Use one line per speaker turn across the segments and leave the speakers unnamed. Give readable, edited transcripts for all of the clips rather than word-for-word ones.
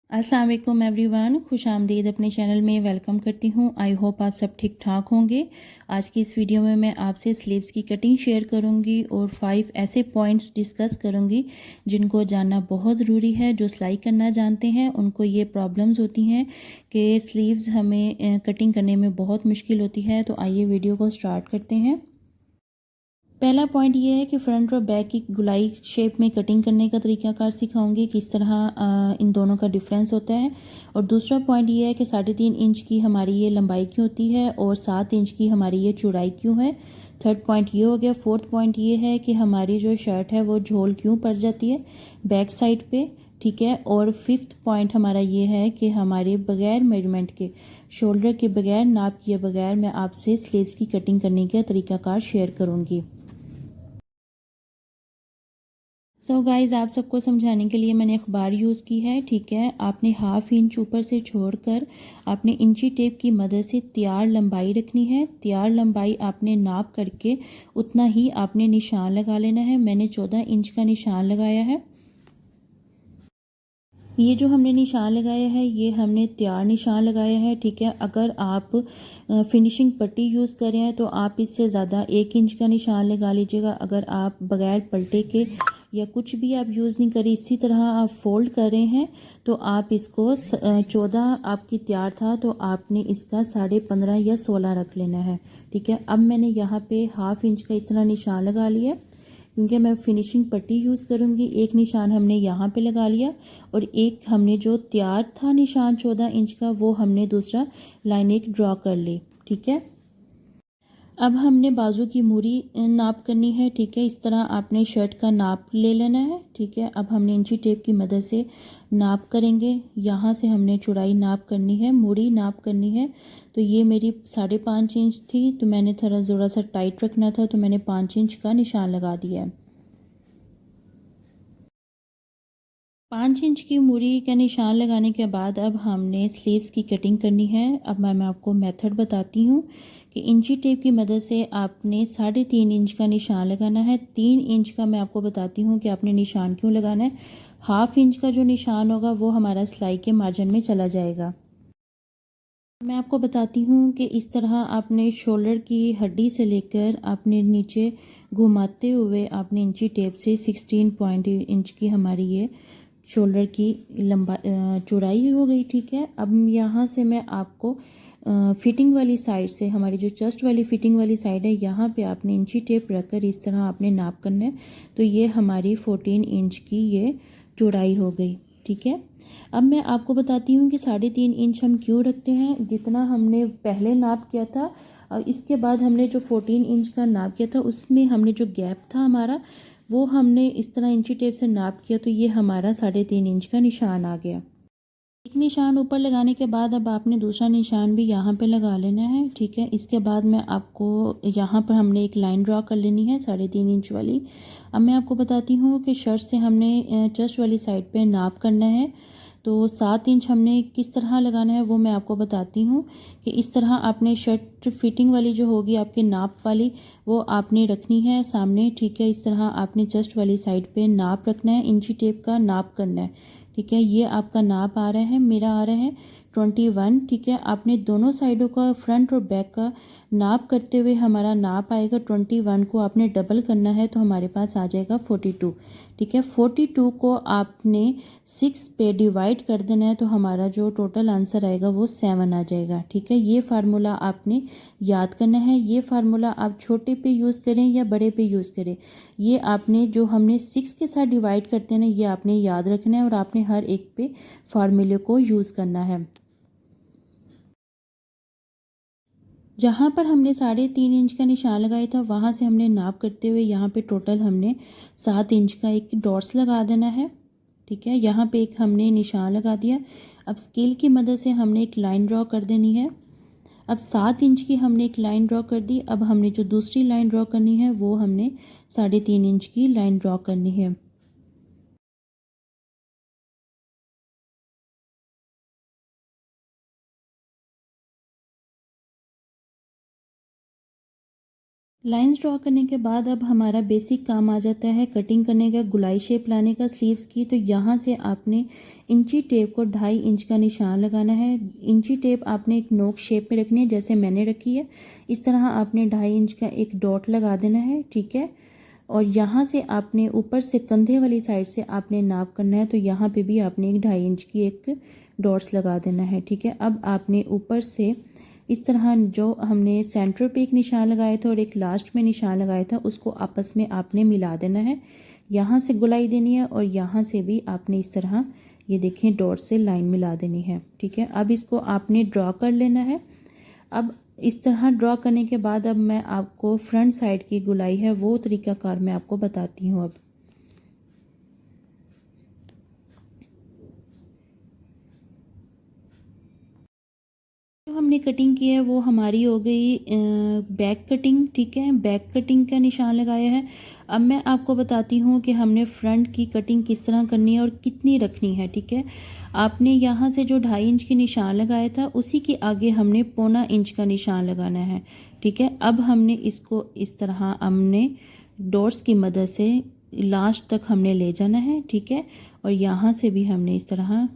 अस्सलाम वालेकुम एवरीवन, खुश आमदीद अपने चैनल में वेलकम करती हूँ। आई होप आप सब ठीक ठाक होंगे। आज की इस वीडियो में मैं आपसे स्लीव्स की कटिंग शेयर करूँगी और 5 ऐसे पॉइंट्स डिस्कस करूँगी जिनको जानना बहुत ज़रूरी है। जो सिलाई करना जानते हैं उनको ये प्रॉब्लम्स होती हैं कि स्लीव्स हमें कटिंग करने में बहुत मुश्किल होती है। तो आइए वीडियो को स्टार्ट करते हैं। पहला पॉइंट ये है कि फ्रंट और बैक की गुलाई शेप में कटिंग करने का तरीकाकार सिखाऊंगी, किस तरह इन दोनों का डिफरेंस होता है। और दूसरा पॉइंट ये है कि 3.5 इंच की हमारी ये लंबाई क्यों होती है और 7 इंच की हमारी ये चौड़ाई क्यों है। थर्ड पॉइंट ये हो गया। फोर्थ पॉइंट ये है कि हमारी जो शर्ट है वो झोल क्यों पड़ जाती है बैक साइड पे, ठीक है। और फिफ्थ पॉइंट हमारा ये है कि हमारे बगैर मेजरमेंट के, शोल्डर के बगैर, नाप किए बगैर मैं आपसे स्लीव्स की कटिंग करने का तरीकाकार शेयर करूँगी। गाइज़, आप सबको समझाने के लिए मैंने अखबार यूज़ की है, ठीक है। आपने 1/2 इंच ऊपर से छोड़कर आपने इंची टेप की मदद से तैयार लंबाई रखनी है। तैयार लंबाई आपने नाप करके उतना ही आपने निशान लगा लेना है। मैंने 14 इंच का निशान लगाया है। ये जो हमने निशान लगाया है ये हमने तैयार निशान लगाया है, ठीक है। अगर आप फिनिशिंग पट्टी यूज़ करें हैं तो आप इससे ज़्यादा 1 इंच का निशान लगा लीजिएगा। अगर आप बगैर पलटे के या कुछ भी आप यूज़ नहीं करें, इसी तरह आप फोल्ड कर रहे हैं तो आप इसको 14 आपकी तैयार था तो आपने इसका 15.5 या 16 रख लेना है, ठीक है। अब मैंने यहाँ पे 1/2 इंच का इस तरह निशान लगा लिया क्योंकि मैं फिनिशिंग पट्टी यूज़ करूँगी। एक निशान हमने यहाँ पे लगा लिया और एक हमने जो तैयार था निशान 14 इंच का वो हमने दूसरा लाइन एक ड्रॉ कर ली, ठीक है। अब हमने बाजू की मूरी नाप करनी है, ठीक है। इस तरह आपने शर्ट का नाप ले लेना है, ठीक है। अब हमने इंची टेप की मदद से नाप करेंगे। यहाँ से हमने चौड़ाई नाप करनी है, मूरी नाप करनी है। तो ये मेरी 5.5 इंच थी तो मैंने ज़रा सा टाइट रखना था तो मैंने 5 इंच का निशान लगा दिया है। 5 इंच की मूरी का निशान लगाने के बाद अब हमने स्लीव्स की कटिंग करनी है। अब मैं आपको मेथड बताती हूँ कि इंची टेप की मदद से आपने 3.5 इंच का निशान लगाना है। 3 इंच का मैं आपको बताती हूँ कि आपने निशान क्यों लगाना है। 1/2 इंच का जो निशान होगा वो हमारा सिलाई के मार्जिन में चला जाएगा। मैं आपको बताती हूँ कि इस तरह आपने शोल्डर की हड्डी से लेकर आपने नीचे घुमाते हुए आपने इंची टेप से 16 इंच की हमारी ये शोल्डर की लंबा चौड़ाई हो गई, ठीक है। अब यहाँ से मैं आपको फिटिंग वाली साइड से, हमारी जो चेस्ट वाली फिटिंग वाली साइड है, यहाँ पे आपने इंची टेप रखकर इस तरह आपने नाप करना है। तो ये हमारी 14 इंच की ये चौड़ाई हो गई, ठीक है। अब मैं आपको बताती हूँ कि 3.5 इंच हम क्यों रखते हैं। जितना हमने पहले नाप किया था और इसके बाद हमने जो 14 इंच का नाप किया था उसमें हमने जो गैप था हमारा वो हमने इस तरह इंची टेप से नाप किया तो ये हमारा 3.5 इंच का निशान आ गया। एक निशान ऊपर लगाने के बाद अब आपने दूसरा निशान भी यहाँ पे लगा लेना है, ठीक है। इसके बाद मैं आपको यहाँ पर हमने एक लाइन ड्रॉ कर लेनी है 3.5 इंच वाली। अब मैं आपको बताती हूँ कि शर्ट से हमने चेस्ट वाली साइड पे नाप करना है। तो 7 इंच हमने किस तरह लगाना है वो मैं आपको बताती हूँ कि इस तरह आपने शर्ट फिटिंग वाली जो होगी आपके नाप वाली वो आपने रखनी है सामने, ठीक है। इस तरह आपने चेस्ट वाली साइड पे नाप रखना है, इंची टेप का नाप करना है, ठीक है। ये आपका नाप आ रहा है, मेरा आ रहा है 21, ठीक है। आपने दोनों साइडों का, फ्रंट और बैक का नाप करते हुए हमारा नाप आएगा 21 को आपने डबल करना है तो हमारे पास आ जाएगा 42, ठीक है। 42 को आपने 6 पे डिवाइड कर देना है तो हमारा जो टोटल आंसर आएगा वो 7 आ जाएगा, ठीक है। ये फार्मूला आपने याद करना है। ये फार्मूला आप छोटे पे यूज़ करें या बड़े पे यूज़ करें, ये आपने जो हमने 6 के साथ डिवाइड करते हैं ना ये आपने याद रखना है और आपने हर एक पे फार्मूले को यूज़ करना है। जहाँ पर हमने 3.5 इंच का निशान लगाया था वहाँ से हमने नाप करते हुए यहाँ पे टोटल हमने 7 इंच का एक डॉट्स लगा देना है, ठीक है। यहाँ पे एक हमने निशान लगा दिया। अब स्केल की मदद से हमने एक लाइन ड्रॉ कर देनी है। अब 7 इंच की हमने एक लाइन ड्रॉ कर दी। अब हमने जो दूसरी लाइन ड्रॉ करनी है वो हमने 3.5 इंच की लाइन ड्रॉ करनी है। लाइंस ड्रॉ करने के बाद अब हमारा बेसिक काम आ जाता है कटिंग करने का, गुलाई शेप लाने का स्लीव्स की। तो यहाँ से आपने इंची टेप को 2.5 इंच का निशान लगाना है। इंची टेप आपने एक नोक शेप में रखनी है जैसे मैंने रखी है। इस तरह आपने 2.5 इंच का एक डॉट लगा देना है, ठीक है। और यहाँ से आपने ऊपर से कंधे वाली साइड से आपने नाप करना है, तो यहाँ पे भी आपने एक 2.5 इंच की एक डॉट्स लगा देना है, ठीक है। अब आपने ऊपर से इस तरह जो हमने सेंटर पे एक निशान लगाया था और एक लास्ट में निशान लगाया था, उसको आपस में आपने मिला देना है। यहाँ से गुलाई देनी है और यहाँ से भी आपने इस तरह ये देखें डॉट से लाइन मिला देनी है, ठीक है। अब इसको आपने ड्रॉ कर लेना है। अब इस तरह ड्रॉ करने के बाद अब मैं आपको फ्रंट साइड की गुलाई है वो तरीकाकार मैं आपको बताती हूँ। अब जो हमने कटिंग की है वो हमारी हो गई बैक कटिंग, ठीक है। बैक कटिंग का निशान लगाया है। अब मैं आपको बताती हूँ कि हमने फ्रंट की कटिंग किस तरह करनी है और कितनी रखनी है, ठीक है। आपने यहाँ से जो 2.5 इंच की निशान लगाया था उसी के आगे हमने 0.25 इंच का निशान लगाना है, ठीक है। अब हमने इसको इस तरह हमने डॉट्स की मदद से लास्ट तक हमने ले जाना है, ठीक है। और यहाँ से भी हमने इस तरह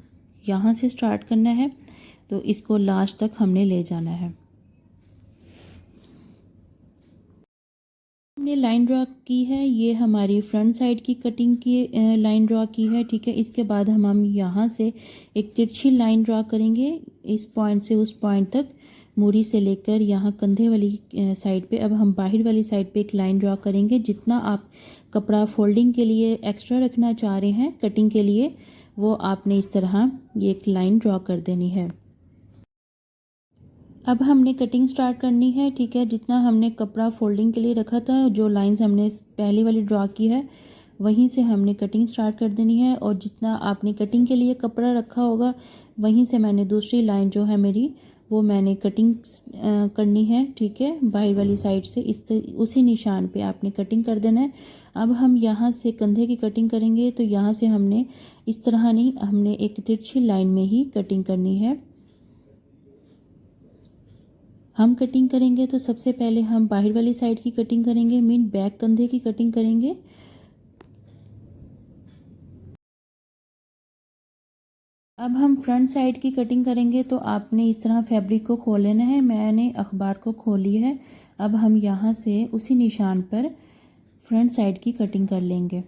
यहाँ से स्टार्ट करना है, तो इसको लास्ट तक हमने ले जाना है। हमने लाइन ड्रॉ की है, ये हमारी फ्रंट साइड की कटिंग की लाइन ड्रॉ की है, ठीक है। इसके बाद हम यहाँ से एक तिरछी लाइन ड्रॉ करेंगे इस पॉइंट से उस पॉइंट तक, मूरी से लेकर यहाँ कंधे वाली साइड पे। अब हम बाहर वाली साइड पे एक लाइन ड्रॉ करेंगे। जितना आप कपड़ा फोल्डिंग के लिए एक्स्ट्रा रखना चाह रहे हैं कटिंग के लिए, वो आपने इस तरह ये एक लाइन ड्रॉ कर देनी है। अब हमने कटिंग स्टार्ट करनी है, ठीक है। जितना हमने कपड़ा फोल्डिंग के लिए रखा था, जो लाइंस हमने पहली वाली ड्रॉ की है, वहीं से हमने कटिंग स्टार्ट कर देनी है। और जितना आपने कटिंग के लिए कपड़ा रखा होगा, वहीं से मैंने दूसरी लाइन जो है मेरी, वो मैंने कटिंग करनी है, ठीक है। बाहर वाली साइड से उसी निशान पे आपने कटिंग कर देना है। अब हम यहाँ से कंधे की कटिंग करेंगे, तो यहाँ से हमने इस तरह नहीं, हमने एक तिरछी लाइन में ही कटिंग करनी है। हम कटिंग करेंगे तो सबसे पहले हम बाहर वाली साइड की कटिंग करेंगे, मीन बैक कंधे की कटिंग करेंगे। अब हम फ्रंट साइड की कटिंग करेंगे, तो आपने इस तरह फैब्रिक को खोल लेना है। मैंने अखबार को खोली है। अब हम यहाँ से उसी निशान पर फ्रंट साइड की कटिंग कर लेंगे।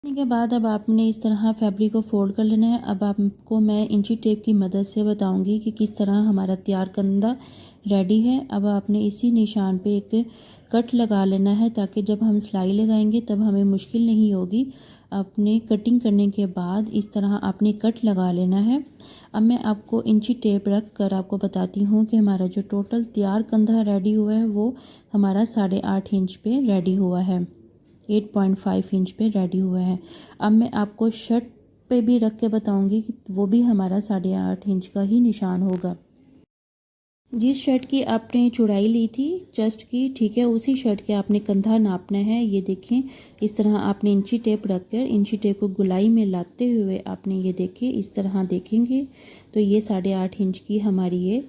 करने के बाद अब आपने इस तरह फैब्रिक को फोल्ड कर लेना है। अब आपको मैं इंची टेप की मदद से बताऊंगी कि किस तरह हमारा तैयार कंधा रेडी है। अब आपने इसी निशान पे एक कट लगा लेना है, ताकि जब हम सिलाई लगाएंगे तब हमें मुश्किल नहीं होगी। आपने कटिंग करने के बाद इस तरह आपने कट लगा लेना है। अब मैं आपको इंची टेप रख कर आपको बताती हूँ कि हमारा जो टोटल तैयार कंधा रेडी हुआ है वो हमारा 8.5 इंच पे रेडी हुआ है, 8.5 इंच पे रेडी हुआ है। अब मैं आपको शर्ट पे भी रख के बताऊंगी कि वो भी हमारा 8.5 इंच का ही निशान होगा। जिस शर्ट की आपने चौड़ाई ली थी चेस्ट की, ठीक है, उसी शर्ट के आपने कंधा नापना है। ये देखें, इस तरह आपने इंची टेप रख कर इंची टेप को गुलाई में लाते हुए आपने ये देखें इस तरह देखेंगे, तो ये 8.5 इंच की हमारी ये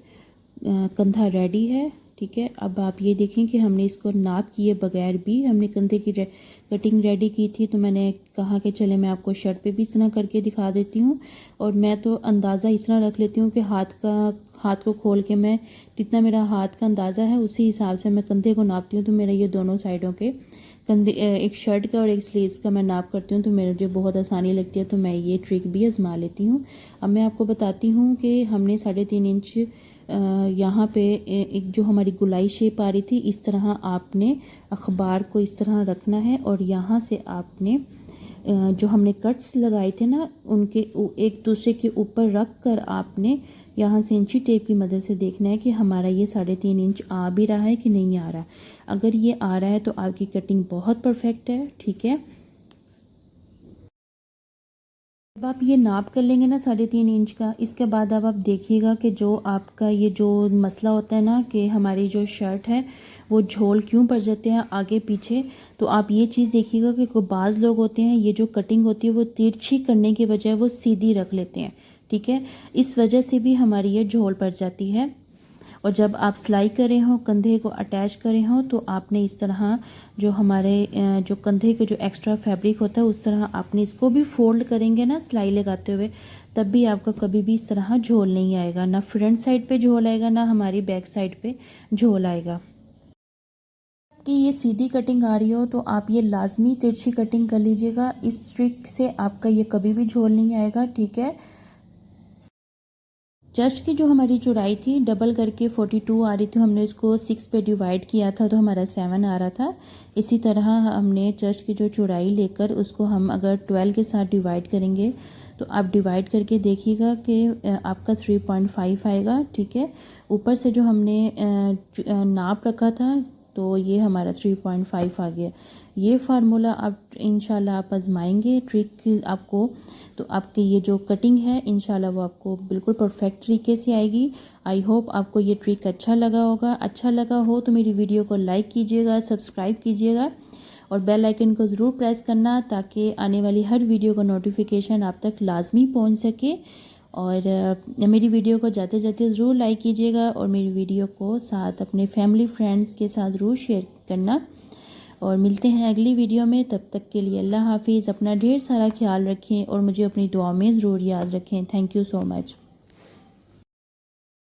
कंधा रेडी है, ठीक है। अब आप ये देखें कि हमने इसको नाप किए बगैर भी हमने कंधे की कटिंग रेडी की थी। तो मैंने कहा कि चले मैं आपको शर्ट पे भी इस तरह करके दिखा देती हूँ। और मैं तो अंदाज़ा इस तरह रख लेती हूँ कि हाथ को खोल के मैं जितना मेरा हाथ का अंदाज़ा है उसी हिसाब से मैं कंधे को नापती हूँ। तो मेरा ये दोनों साइडों के कंधे, एक शर्ट का और एक स्लीव्स का मैं नाप करती हूँ, तो मेरे जो बहुत आसानी लगती है, तो मैं ये ट्रिक भी आजमा लेती हूँ। अब मैं आपको बताती हूँ कि हमने 3.5 इंच यहाँ पे एक जो हमारी गुलाई शेप आ रही थी, इस तरह आपने अखबार को इस तरह रखना है। और यहाँ से आपने जो हमने कट्स लगाए थे ना, उनके एक दूसरे के ऊपर रख कर आपने यहाँ से इंची टेप की मदद से देखना है कि हमारा ये 3.5 इंच आ भी रहा है कि नहीं आ रहा। अगर ये आ रहा है तो आपकी कटिंग बहुत परफेक्ट है, ठीक है। अब आप ये नाप कर लेंगे ना 3.5 इंच का, इसके बाद अब आप देखिएगा कि जो आपका ये जो मसला होता है ना कि हमारी जो शर्ट है वो झोल क्यों पड़ जाते हैं आगे पीछे, तो आप ये चीज़ देखिएगा कि कोई बाज़ लोग होते हैं ये जो कटिंग होती है वो तिरछी करने के बजाय वो सीधी रख लेते हैं, ठीक है। इस वजह से भी हमारी ये झोल पड़ जाती है। और जब आप सिलाई करे हों, कंधे को अटैच करे हों, तो आपने इस तरह जो हमारे जो कंधे के जो एक्स्ट्रा फैब्रिक होता है उस तरह आपने इसको भी फोल्ड करेंगे ना सिलाई लगाते हुए, तब भी आपका कभी भी इस तरह झोल नहीं आएगा, ना फ्रंट साइड पे झोल आएगा ना हमारी बैक साइड पे झोल आएगा। कि ये सीधी कटिंग आ रही हो तो आप ये लाजमी तिरछी कटिंग कर लीजिएगा, इस ट्रिक से आपका ये कभी भी झोल नहीं आएगा, ठीक है। चेस्ट की जो हमारी चौड़ाई थी डबल करके 42 आ रही थी, हमने इसको 6 पे डिवाइड किया था तो हमारा 7 आ रहा था। इसी तरह हमने चेस्ट की जो चौड़ाई लेकर उसको हम अगर 12 के साथ डिवाइड करेंगे तो आप डिवाइड करके देखिएगा कि आपका 3.5 आएगा, ठीक है। ऊपर से जो हमने नाप रखा था तो ये हमारा 3.5 आ गया। ये फार्मूला आप इंशाल्लाह आप आजमाएंगे ट्रिक आपको, तो आपकी ये जो कटिंग है इंशाल्लाह वो आपको बिल्कुल परफेक्ट तरीके से आएगी। आई होप आपको ये ट्रिक अच्छा लगा होगा। अच्छा लगा हो तो मेरी वीडियो को लाइक कीजिएगा, सब्सक्राइब कीजिएगा और बेल आइकन को ज़रूर प्रेस करना ताकि आने वाली हर वीडियो का नोटिफिकेशन आप तक लाजमी पहुंच सके। और मेरी वीडियो को जाते जाते ज़रूर लाइक कीजिएगा और मेरी वीडियो को साथ अपने फैमिली फ्रेंड्स के साथ ज़रूर शेयर करना। और मिलते हैं अगली वीडियो में, तब तक के लिए अल्लाह हाफिज़। अपना ढेर सारा ख्याल रखें और मुझे अपनी दुआ में ज़रूर याद रखें। Thank you so much.